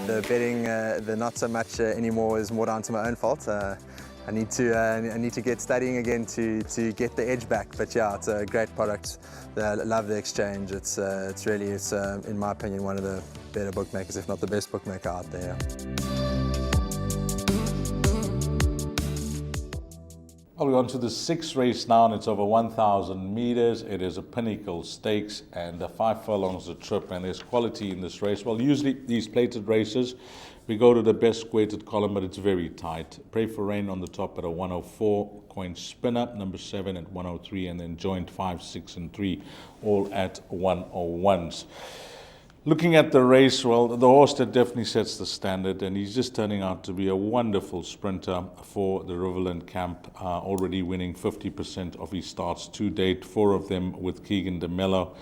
the betting, the not so much anymore, is more down to my own fault. I need to get studying again to get the edge back. But yeah, it's a great product. I love the exchange. It's really, in my opinion, one of the better bookmakers, if not the best bookmaker out there. Well, we're on to the sixth race now, and it's over 1,000 meters. It is a Pinnacle Stakes, and 5 furlongs a trip, and there's quality in this race. Well, usually these plated races, we go to the best weighted column, but it's very tight. Pray for Rain on the top at a 104, Coin Spinner, number 7 at 103, and then Joint 5, 6, and 3, all at 101s. Looking at the race, well, the horse that definitely sets the standard, and he's just turning out to be a wonderful sprinter for the Riverland camp, already winning 50% of his starts to date, 4 of them with Keegan DeMello.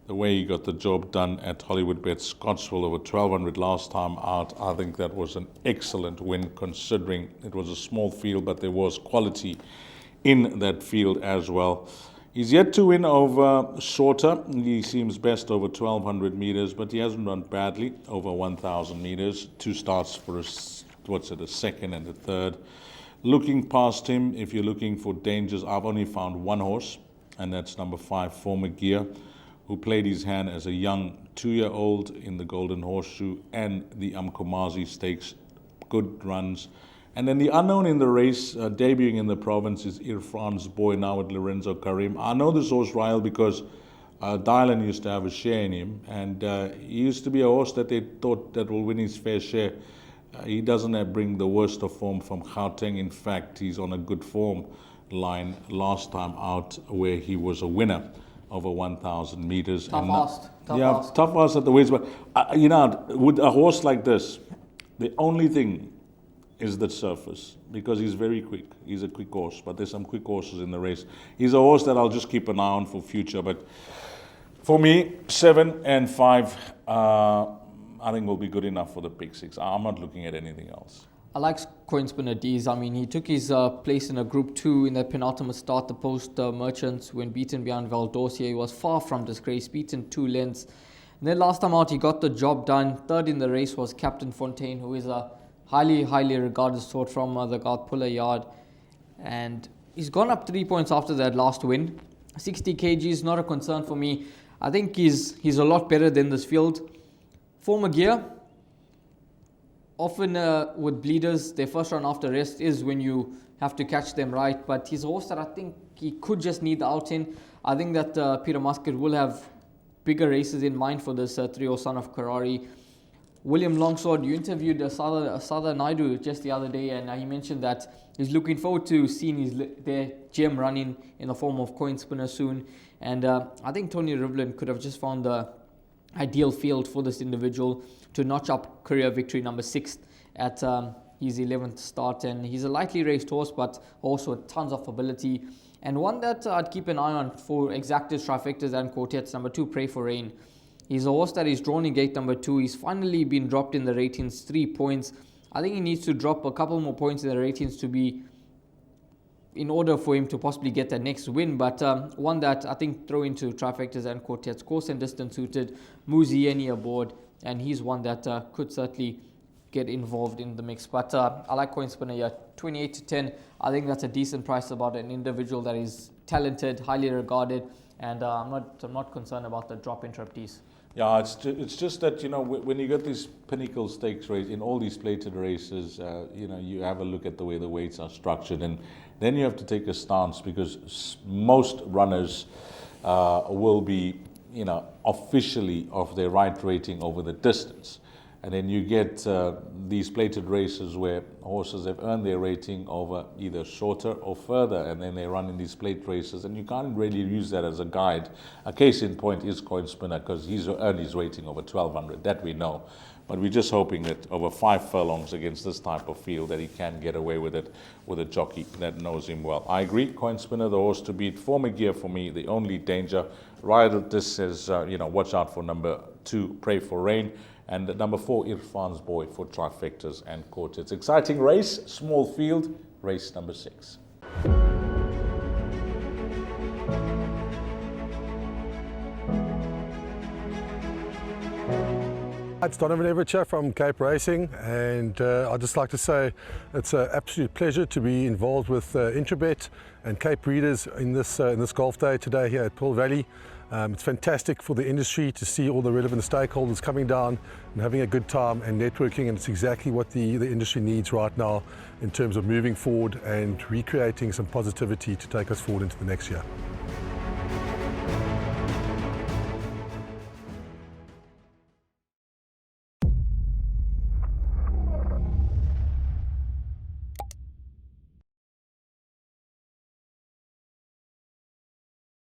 The way he got the job done at Hollywoodbets Scottsville over 1,200 last time out, I think that was an excellent win, considering it was a small field, but there was quality in that field as well. He's yet to win over shorter. He seems best over 1,200 meters, but he hasn't run badly over 1,000 meters. 2 starts for a second and a third. Looking past him, if you're looking for dangers, I've only found 1 horse, and that's number 5, Forthcoming, who played his hand as a young 2-year-old in the Golden Horseshoe and the Umkomazi Stakes. Good runs. And then the unknown in the race, debuting in the province, is Irfan's Boy, now with Lorenzo Karim. I know this horse, Ryle, because Dylan used to have a share in him, and he used to be a horse that they thought that will win his fair share. He doesn't bring the worst of form from Gauteng. In fact, he's on a good form line last time out, where he was a winner over 1,000 meters. Tough ass at the weights. But with a horse like this, the only thing is the surface, because he's very quick. He's a quick horse, but there's some quick horses in the race. He's a horse that I'll just keep an eye on for future. But for me, 7 and 5, I think will be good enough for the Pick 6. I'm not looking at anything else. I like Coin Spinner D's. I mean, he took his place in a Group 2 in the penultimate start, the Post Merchants, when beaten behind Valdorcia. He was far from disgrace, beaten 2 lengths. And then last time out, he got the job done. Third in the race was Captain Fontaine, who is a highly regarded sort from the Gartpuller yard. And he's gone up 3 points after that last win. 60 kg is not a concern for me. I think he's a lot better than this field. Forthcoming, often with bleeders, their first run after rest is when you have to catch them right. But he's a horse that I think he could just need the out in. I think that Peter Muscat will have bigger races in mind for this 3-year-old son of Karari. William Longsword, you interviewed Sada Naidu just the other day, and he mentioned that he's looking forward to seeing their gem running in the form of Coin Spinner soon. And I think Tony Rivlin could have just found the ideal field for this individual to notch up career victory number 6 at his 11th start. And he's a lightly raced horse, but also tons of ability. And one that I'd keep an eye on for exactas, trifectas, and quartets. Number 2, Pray for Rain. He's a horse that is drawn in gate number 2. He's finally been dropped in the ratings 3 points. I think he needs to drop a couple more points in the ratings in order for him to possibly get the next win. But one that I think throw into trifectas and quartets, course and distance suited, Muzieni aboard, and he's one that could certainly get involved in the mix. But I like Coin Spinner here, 28-10. I think that's a decent price about an individual that is talented, highly regarded, and I'm not concerned about the drop in Trapeze. Yeah, it's just that, when you get these Pinnacle Stakes race, in all these plated races, you have a look at the way the weights are structured, and then you have to take a stance, because most runners will be, officially of their right rating over the distance. And then you get these plated races where horses have earned their rating over either shorter or further, and then they run in these plate races, and you can't really use that as a guide. A case in point is Coin Spinner, because he's earned his rating over 1,200, that we know. But we're just hoping that over 5 furlongs against this type of field that he can get away with it with a jockey that knows him well. I agree, Coin Spinner, the horse to beat. Forthcoming for me, the only danger. Right, this says, watch out for number 2, Pray for Rain. And number 4, Irfan's Boy for trifectas and quartets. Exciting race, small field, race number 6. It's Donovan Everett from Cape Racing, and I'd just like to say it's an absolute pleasure to be involved with Intrabet and Cape Breeders in this golf day today here at Pearl Valley. It's fantastic for the industry to see all the relevant stakeholders coming down and having a good time and networking, and it's exactly what the industry needs right now in terms of moving forward and recreating some positivity to take us forward into the next year.